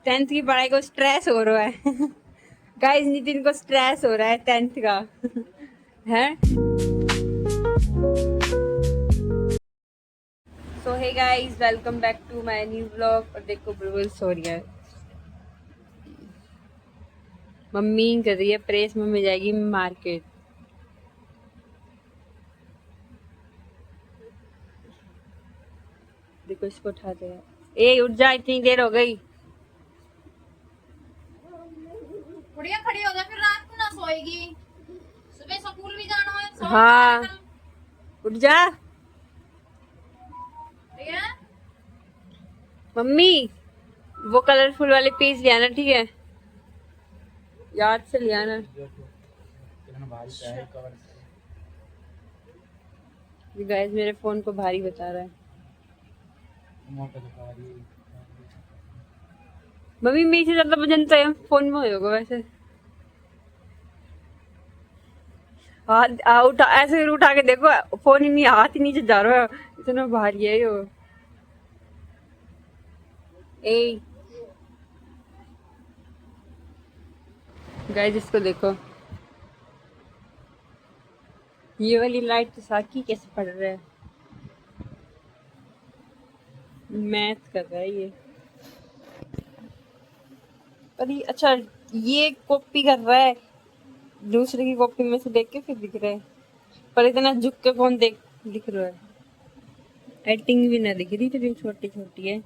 10th की पढ़ाई को स्ट्रेस हो रहा है गाइस, नितिन को स्ट्रेस हो रहा है 10th का है। So hey guys, welcome back to my new vlog. और देखो बुलबुल सो रही है, मम्मी कर रही है प्रेस, मम्मी जाएगी मार्केट। देखो इसको उठाते हैं। ए उठ जा, इतनी देर हो गई। गुड़िया खड़ी हो जा, फिर रात को ना सोएगी, सुबह स्कूल भी जाना है। हाँ उठ जा भैया मम्मी, वो कलरफुल वाले पीस ले आना, ठीक है? याद से ले आना। गाइस मेरे फोन को भारी बता रहा है। मम्मी मेरे से ज्यादा वजन तो है फोन में होगा वैसे। हाथ उठा, ऐसे उठा के देखो, फोन ही नहीं, हाथ ही नीचे जा रहा है, इतना भारी है यो। ए गाइस इसको देखो, ये वाली लाइट तो साकी कैसे पड़ रहा है, मैथ कर रहा है ये। पर ये अच्छा, ये कॉपी कर रहा है, दूसरे की कॉपी में से देख के फिर दिख रहा है, पर इतना झुक के कौन देख दिख रहा है। एडिटिंग भी ना दिख रही, तो छोटी छोटी है।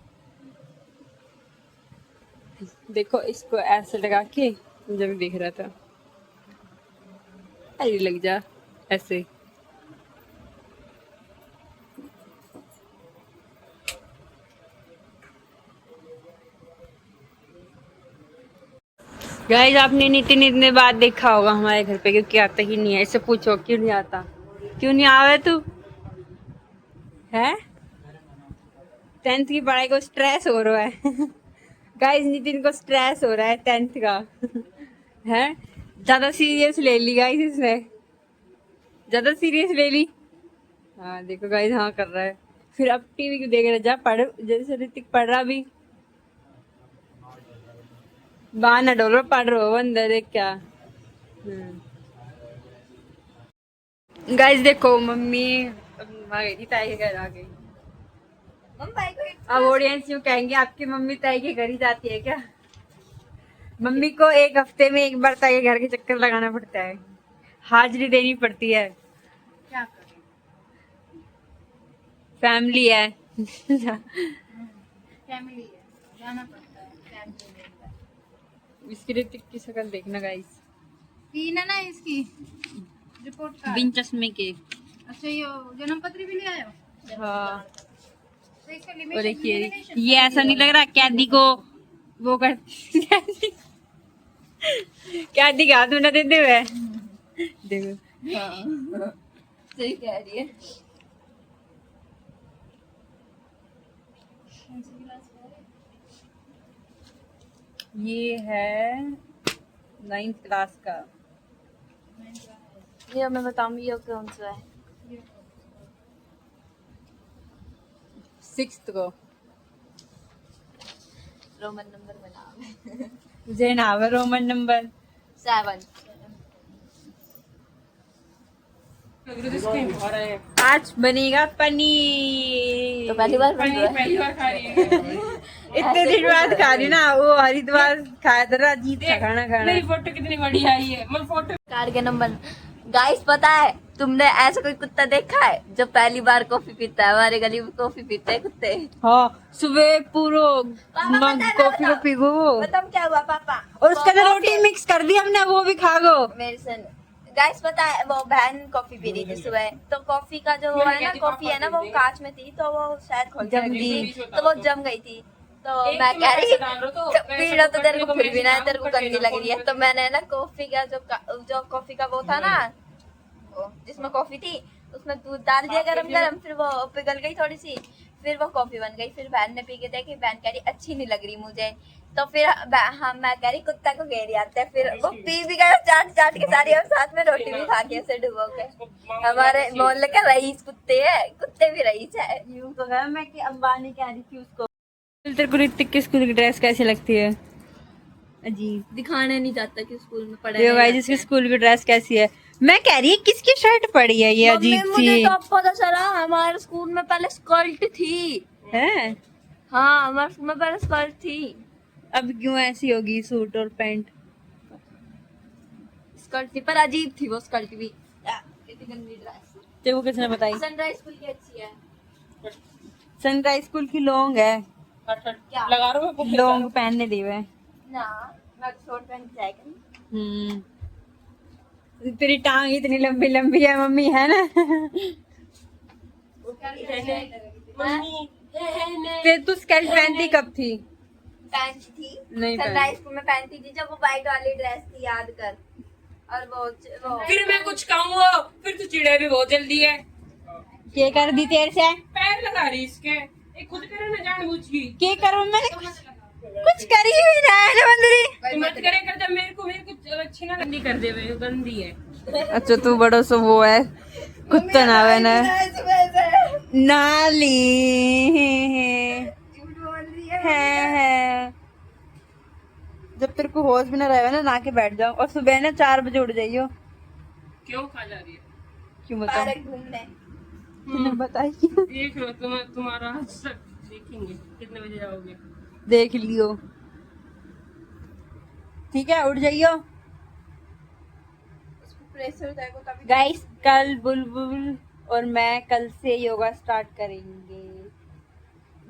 देखो इसको ऐसे लगा के जब देख रहा था, अरे लग जा ऐसे। गाइस आपने नितिन इतने बाद देखा होगा हमारे घर पे, क्योंकि आता ही नहीं है। इससे पूछो क्यों नहीं आता, क्यों नहीं आवे तू है? 10th की पढ़ाई को स्ट्रेस हो रहा है गाइस नितिन को स्ट्रेस हो रहा है 10th का है। ज्यादा सीरियस ले ली गाइस इसने, ज्यादा सीरियस ले ली। हाँ देखो गाइस, हाँ कर रहा है। फिर अब टीवी क्यों देख रहा है, जा पढ़, जैसे ऋतिक पढ़ रहा भी। बाहर डोलो, पढ़ रहे हो अंदर देख क्या। गाइस देखो मम्मी आ गई थी, ताई के घर आ गई। अब ऑडियंस यूँ कहेंगे आपकी मम्मी ताई के घर ही जाती है क्या? मम्मी को एक हफ्ते में एक बार ताई के घर के चक्कर लगाना पड़ता है, हाजिरी देनी पड़ती है। क्या करें, फैमिली है फैमिली है, जाना पड़ता है, फैमिली है। इसकी ऋतिक की शक्ल देखना गाइस, तीन है ना इसकी रिपोर्ट कार्ड। बिन चश्मे के। अच्छा ये जन्म पत्र भी ले आयो। हाँ तो इसका और देखिए, लिमिटेशन ये ऐसा नहीं लग रहा कैदी को वो कर कैदी के हाथ में न देते हुए देखो। सही कह रही है। ये है 9th क्लास का। ये मैं बताऊंगी ये कौन सा है। 6th को। रोमन नंबर में नाम है। मुझे नाम है रोमन नंबर 7। आज बनेगा पनीर। तो पहली बार बन रहा है। पहली बार खा रही है इतने दिन बाद खा रही ना, वो हरिद्वार खाया था, अजीब था खाना खाना। मेरी फोटो कितनी बढ़िया आई है, मैं फोटो कार्ड के नंबर। गाइस पता है तुमने ऐसा कोई कुत्ता देखा है जो पहली बार कॉफी पीता है? हमारे गली में कॉफी पीते हैं कुत्ते। हाँ सुबह पूरा कॉफी को पीगो वो, बताओ क्या हुआ पापा। और उसके अंदर रोटी मिक्स कर दी हमने, वो भी खा गो। मेरे सन गाइस पता है वो बहन कॉफी पी रही थी सुबह, तो कॉफी का जो वो है ना, कॉफी है ना वो कांच में थी, तो वो शायद जम गई, तो वो जम गई थी। तो मैं कह रही पी लो तो तेरे को फिर भी ना, तेरे को गंदी लग रही है। तो मैंने ना कॉफी का जो कॉफी का वो था ना, जिसमें कॉफी थी उसमें दूध डाल दिया गरम गरम, फिर वो पिघल गई थोड़ी सी, फिर वो कॉफी बन गई। फिर बहन ने पी के देखी, बहन कह रही अच्छी नहीं लग रही मुझे। तो फिर हाँ मैं कह रही कुत्ता को घेर आते हैं, फिर वो पी भी गया चाट चाट के सारी, और साथ में रोटी भी खा के ऐसे डुबो के। हमारे मोहल्ले का रईस कुत्ते है, कुत्ते भी रईस है। यूं तो है मैं कि अंबानी कह रही थी उसको। तेरे को ऋतिक की स्कूल की ड्रेस कैसी लगती है? अजीब। दिखाने नहीं जाता कि स्कूल में पढ़ा देखो गाइस इसकी स्कूल की ड्रेस कैसी है। मैं कह रही है किसकी शर्ट पड़ी है ये अजीब मुझे सी तो अब पता चला हमारे स्कूल में पहले स्कर्ट थी। है। हाँ हमारे स्कूल में पहले स्कर्ट थी। अब क्यों ऐसी होगी सूट और पैंट। स्कर्ट थी पर अजीब थी वो स्कर्ट भी। कितनी गंदी ड्रेस। तेरे को किसने बताई। सनराइज स्कूल की अच्छी है। सनराइज स्कूल की लॉन्ग है। क्या लगा रहा हूँ लॉन्ग पहनने दी हुए। ना मैं शॉर्ट पहन के जाएगा। तेरी टांग इतनी लंबी लंबी है मम्मी है ना। फिर तू स्कर्ट पहनती कब थी। पहनती थी नहीं सनराइज स्कूल में पहनती थी जब वो व्हाइट वाली ड्रेस थी याद कर। और वो फिर मैं कुछ कहूँगा फिर तू चिड़े भी बहुत जल्दी है। के कर दी तेरे से। पैर लगा रही इसके एक खुद करे ना जानबूझ की। के करो मैंने कुछ करी हुई ना है बंदरी। तू मत करे कर जब मेरे को अच्छी ना गंदी कर दे वे गंदी है। अच्छा तू बड़ो सो वो है कुत्ता ना है ना नाली झूठ बोल रही है। जब तेरे को होश भी ना रहे ना के बैठ जाओ और सुबह ना 4 बजे उठ जाइयो। क्यों खा जा रही है। क्यों बताओ पार्क घूमने। तूने बताई। देख लो तुम्हारा देखेंगे कितने बजे जाओगे। देख लियो ठीक है उठ जाइयो। उसको प्रेशर हो जाएगा तभी। गाइस कल बुलबुल और मैं कल से योगा स्टार्ट करेंगे।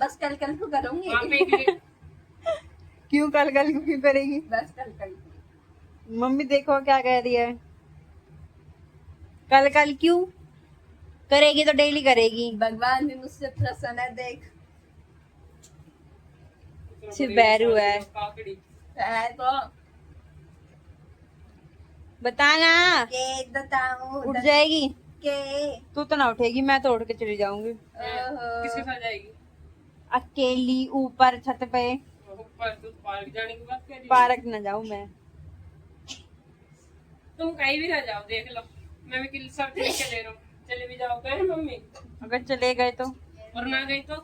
बस कल कल को करूंगी। वहाँ पे एक- क्यों कल क्यों करेगी। बस कल कल। मम्मी देखो क्या कह रही है। कल क्यों करेगी तो डेली करेगी। भगवान भी मुझसे प्रसन्न है देख। सिर्फ बैरू है। काकड़ी। है तो बताना के बताऊं उठ जाएगी। के तू तो ना उठेगी मैं तो उठ के चली जाऊंगी किसके साथ जाएगी। अकेली ऊपर छत पे। ऊपर तू पार्क जाने की बात कर रही है। पार्क न जाऊं मैं। तुम कहीं भी ना जाओ देख लो मैं भी सब ठीक के ले रहा हूँ। चले भी जाओ कहे मम्मी अगर चले गए तो और ना गई तो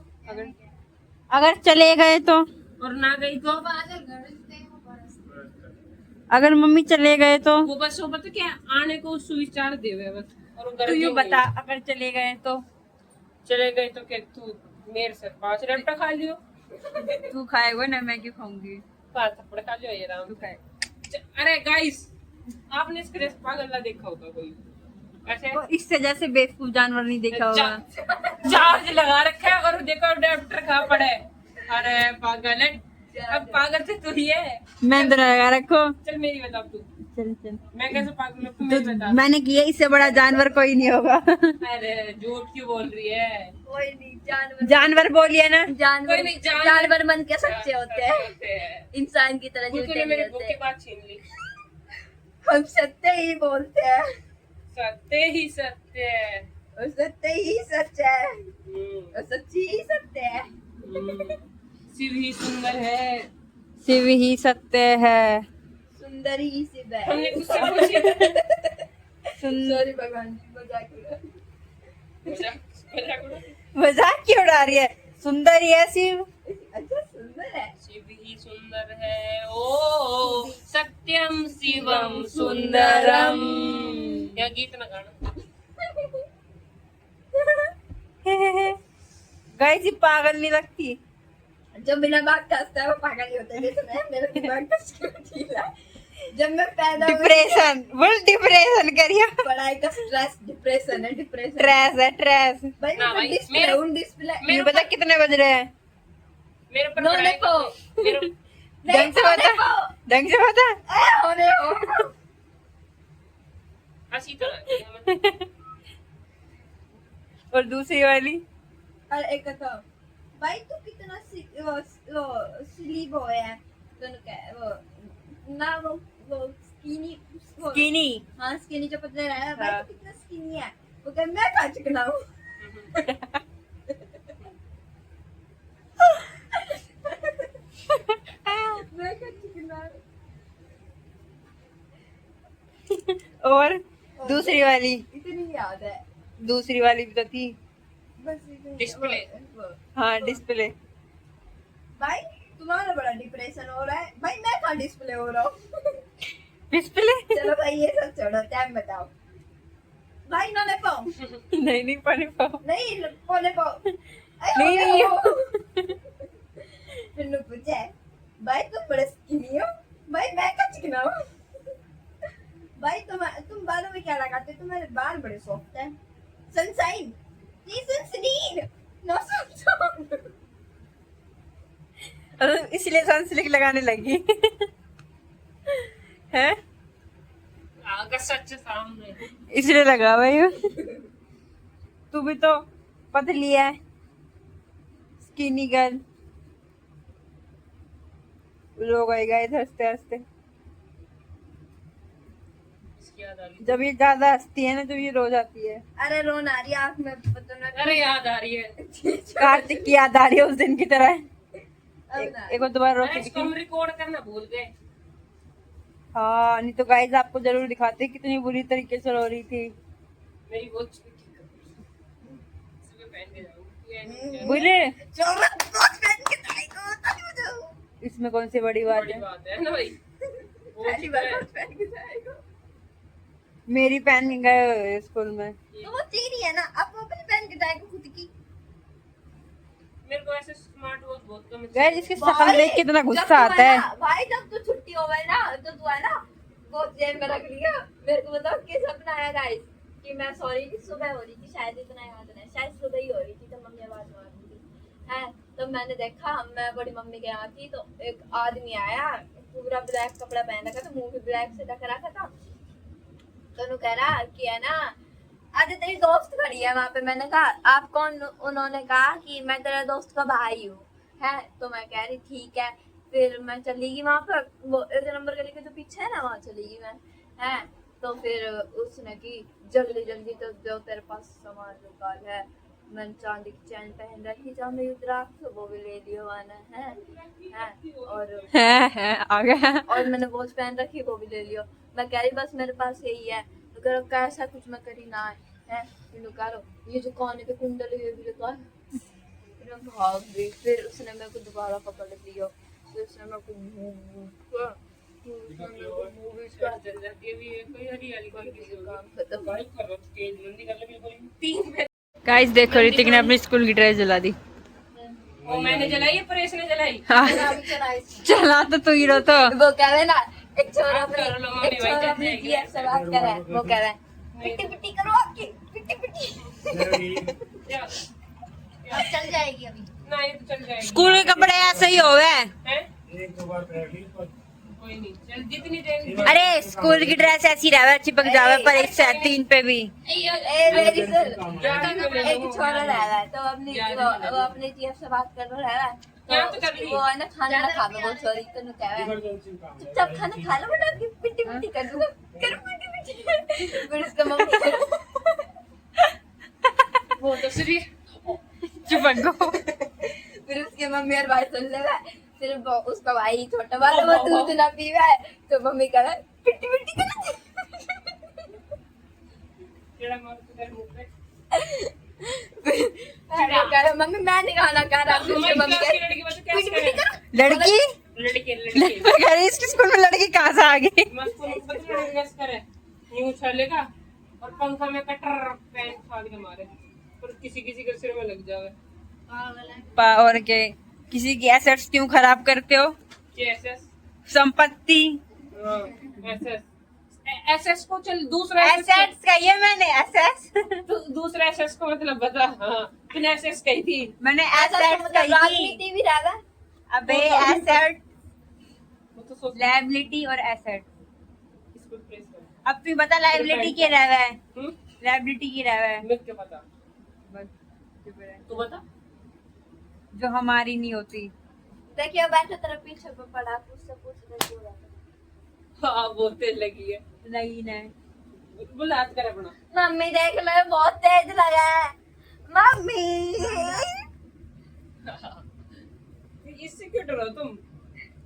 अगर चले गए तो और ना गई तो अगर मम्मी चले गए तो वो बस वो पता क्या आने को सुविचार दे हुए बस और वो तू गरजेंगे। यू बता अगर चले गए तो चले गए तो क्या तू मेरे से 5 रट्टा खा लियो। तू खाएगा ना मैं क्यों खाऊंगी। 5 थप्पड़ खा लियो ये राम। तू खाए। अरे गाइस आपने इसके रेस पागल देखा होगा कोई ऐसे तो इससे जैसे बेवकूफ जानवर नहीं देखा होगा। चार्ज लगा रखा है और देखो अडेप्टर कहाँ पड़ा है। अरे पागल है अब पागल से तू ही है। मैं तो लगा रखो। चल मेरी बता तू चल मैं कैसे पागल हूँ तू तो मेरी बता। मैंने किया इससे बड़ा जानवर कोई नहीं होगा। अरे झूठ क्यों बोल रही है। कोई नहीं जानवर जानवर बोलिए ना। जानवर कोई नहीं, जानवर मन के सच्चे होते हैं इंसान की तरह झूठे तूने नहीं मेरे मुंह की होते। बात छीन ली। हम सत्य ही बोलते हैं सत्य ही सत्य है। और सत्य ही सच है हम्म, और सच्ची ही सत्य है। शिव ही सुंदर है। शिव ही सत्य है। सुंदर ही शिव है। हमने तुझसे पूछा सॉरी भगवान जी मजाक उड़ा। मजाक उड़ा। मजाक क्यों उड़ा रही है। सुंदर ही है शिव। अच्छा सुंदर है। शिव ही सुंदर है ओ सत्यम शिवम सुंदरम। या गीत ना गाना। गाइस ये पागल नहीं लगती। जो बिना बात का हंसता है वो पागल ही होता है। जैसे मैं मेरा दिमाग का ढीला है। जब मैं पैदा हुई डिप्रेशन बोल डिप्रेशन करिए। पढ़ाई का स्ट्रेस डिप्रेशन है डिप्रेशन। ट्रेस है ट्रेस। भाई ना भाई, मैं डिस्प्ले मेरे- हूँ डिस्प्ले। ये पता कितने बज रहे हैं। मेरे पर होने पढ़ाई को का- मेरे ढंग से होने बता को ढंग से बता। होने को हंसी तो आती है हमें। और दूसरी वाली और एक तो भाई तू कितना सिली बॉय है। तो क्या वो ना वो स्किनी स्किनी। हाँ स्किनी जो पतले रहा है भाई हाँ। तू कितना स्किनी है। वो कह मैं खा चिकना हूँ। मैं खा चिकना हूँ। और दूसरी वाली इतनी याद है दूसरी वाली भी तो थी। बस इतनी डिस्प्ले। वो- हाँ डिस्प्ले। भाई तुम्हारा बड़ा डिप्रेशन हो रहा है। भाई मैं कहाँ डिस्प्ले हो रहा हूँ? डिस्प्ले चलो भाई ये सब छोड़ो, टाइम बताओ भाई। ना ले पाओ नहीं पढ़ पाओ नहीं बोले पाओ नहीं फिर नु पूछे भाई तुम बड़े स्किनी हो। भाई मैं क्या चिकना हूँ? भाई तुम बालों में क्या लगाते हो? तुम्हारे बाल बड़े सॉफ्ट हैं। सनशाइन नहीं सनस्क्रीन नो सनशाइन। इसलिए सनस्क्रीन लगाने लगी है, आगे सच सामने। इसलिए लगा भाई। तू भी तो पतली है, स्किनी गर्ल। लोग आएगा इधर हंसते हंसते। इसकी याद आ रही जब ये ज्यादा हंसती है ना, जब ये रो जाती है। अरे रोन आ रही है आँख में पता है। अरे याद आ रही है। कार्तिक की याद आ रही है उस दिन की तरह। एक बार दोबारा रो अरे के इसको हम रिकॉर्ड करना भूल गए। हाँ, नहीं तो गाइस आपको जरूर दिखाते कितनी बुरी तरीके से रो रही थी। मेरी वॉच सुबह पहन के जाऊंगी। बुरे पहन के जाएगा तो इसमें कौन सी बड़ी बात बड़ी है? बात है ना भाई। पहली बार पहन के जाएगा मेरी पहन के गए स्कूल में। तो वो तेरी है ना, अब वो अपनी पहन के जाएगा खुद की। मेरे को ऐसे स्मार्ट वॉच बहुत कम गाइस इसकी शक्ल देख के इतना गुस्सा आता है। भाई जब तू छुट्टी हो गई ना तो तू है ना वो जेब में रख लिया। मेरे को बताओ क्या सपना आया गाइस कि मैं सॉरी सुबह हो रही थी, शायद इतना याद नहीं, शायद सुबह ही हो रही थी तो मम्मी आवाज मार रही थी है। तो मैंने देखा, मैं बड़ी मम्मी के यहाँ थी तो एक आदमी आया, पूरा ब्लैक कपड़ा पहन रखा था, मुंह भी ब्लैक से ढक रखा था। तो कह रहा कि है ना आज तेरी दोस्त खड़ी है वहाँ पे। मैंने कहा आप कौन? उन्होंने कहा कि मैं तेरे दोस्त का भाई हूँ है। तो मैं कह रही ठीक है। फिर मैं चली गई वहाँ पर, वो 1 नंबर गली के जो पीछे है ना, वहाँ चली गई मैं है। तो फिर उसने की जल्दी जल्दी तो जो तेरे पास सामान निकाल है। मैंने चांदी की चैन पहन रखी चांदी रुद्राक्ष, वो भी ले लियो मैंने है और आ गया। और मैंने वॉच पहन रखी, वो भी ले लियो। मैं कह रही बस मेरे पास यही है। तो कह रहा कैसा कुछ मैं करी ना है। फिर कह रहा ये जो कान के कुंडल ये भी लगा। फिर मैं भाग गई। फिर उसने मेरे को दोबारा पकड़ लिया। फिर उसने मेरे को मूवीज का चल जाती है भी कोई हरियाली कोई किसी का काम खत्म। भाई करो तेज मंदी कर ले बिल्कुल। 3 में गाइस देखो ऋतिक ने अपनी स्कूल की ड्रेस जला दी। वो मैंने जलाई है, परेश ने जलाई। चला तो तू ही रो तो। वो कह रहे ना एक छोरा आप कर लो, मम्मी एक भाई छोरा चल अपनी जाएगी। जीएफ से बात कर रहा है। वो कह रहा है पिट्टी पिट्टी करो आपकी पिट्टी पिट्टी। क्या अब चल जाएगी अभी। ना ये तो चल जाएगी। स्कूल के कपड़े ऐसे ही हो गए। हैं? कोई नहीं, चल जितनी देर। अरे स्कूल की ड्रेस ऐसी रहे चिपक जावे पर एक से 3 पे भी। ए मेरी सुन, एक छोरा रह रहा है तो वो अपनी जीएफ से बात कर रहा है। यहाँ तो कर रही है। वो है ना खाना ना खावे, वो सॉरी तो नु कह रहा है चुपचाप खाना खा लो वरना पिट्टी पिट्टी कर दूंगा। कर पिट्टी पिट्टी। फिर उसका मम्मी वो तो श्री चिपक गो। फिर उसके मम्मी और भाई सुन लेगा। फिर उसका भाई छोटा वाला वो दूध ना पीवा है तो मम्मी कह रहा है पिट्टी पिट्टी कर। तेरा मार तो तेरे मुंह पे। कह रहा मम्मी मैं नहीं खाना खा रहा। फिर उसकी मम्मी कह रही लड़की बच्चे कैसे पिट्टी पिट्टी करें? कर। लड़की मैं कह रही इसकी स्कूल में लड़की कहाँ से आ गई? मस्त लड़की कैसे करे? यूं उछालेगा और पंखा में कटर पैन फाड़ के मारे और किसी किसी के सिर में लग जावे। और के किसी की एसेट्स क्यों खराब करते हो? एसएस संपत्ति एसएस एसएस को चल दूसरा एसेट्स कही है मैंने। एसेट्स दूसरा एसएस को मतलब बता। हाँ तूने एसएस कही थी। मैंने ऐसा एसेट्स मतलब कही थी। राजनीति भी रहेगा। अबे एसेट वो तो सोच लायबिलिटी और एसेट। इसको प्रेस कर। अब तू बता लायबिलिटी की रहा है, हम्म लायबिलिटी की रहा है। मेरे को क्या पता, बस चुप रह। तू बता। जो हमारी नहीं होती। देखिए बैठो तेरा पीछे पे पड़ा उससे पूछ ले क्यों रहा है। हाँ बोलते लगी है। नहीं नहीं बोल याद कर अपना। मम्मी देख लो बहुत तेज लगा है मम्मी। इससे क्यों डरो तुम?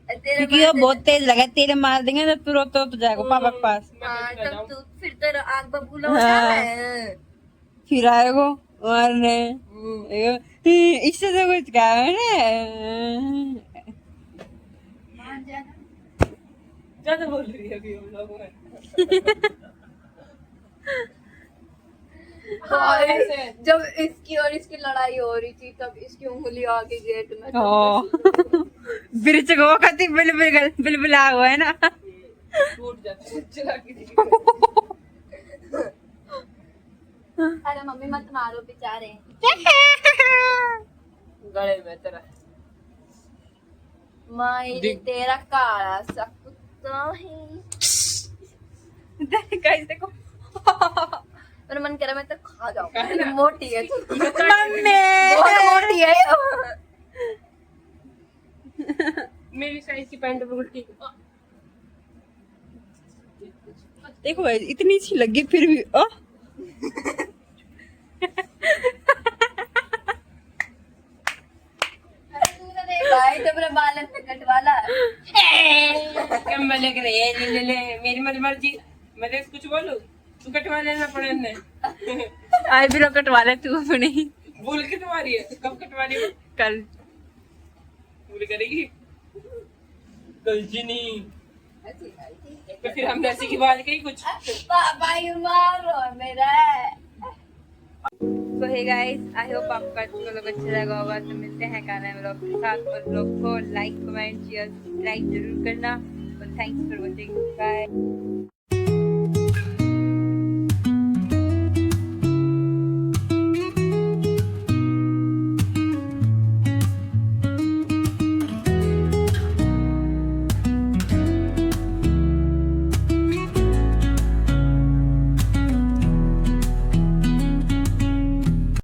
तेरे क्योंकि वो बहुत तेज लगा, तेरे मार देंगे तो तू रोते तो जाएगा पापा के पास। हाँ तब तू फिर तेरा आग बबूला हो जाए। फिर आएगो मारने। इससे तो कुछ क्या है ना। ज्यादा बोल रही है अभी हम लोग में। और ऐसे। जब इसकी और इसकी लड़ाई हो रही थी तब इसकी उंगली आ गई गेट में। बिरच को कति बिलबिल आ हुआ है ना। टूट जाती है चला के। अरे मम्मी मत मारो बेचारे। गले में तेरा माई दिख- तेरा काला सा कुत्ता है। गाइस देखो मेरा मन कह रहा मैं तो खा जाऊं। इतनी मोटी है तू। मम्मी बहुत मोटी है। मेरी साइज की पैंट बिल्कुल ठीक। देखो गाइस इतनी सी लगी फिर भी भाई तो मेरा बालन पे कटवाला। कम वाले के ले मेरी मर्जी। मैं तो कुछ बोलूं तू कटवा लेना पड़े ने। आई भी कटवा ले तू अपने ही भूल के तुम्हारी है कब कटवा रही हो? कल भूल करेगी कल जी नहीं। तो फिर हमने ऐसी की बात कही कुछ। भाई मारो मेरा। तो हे गाइस आई होप आपका लोग अच्छा लगा होगा। तो मिलते हैं गाना व्लॉग के साथ और लोग को लाइक कमेंट शेयर सब्सक्राइब जरूर करना और थैंक्स फॉर वॉचिंग बाय।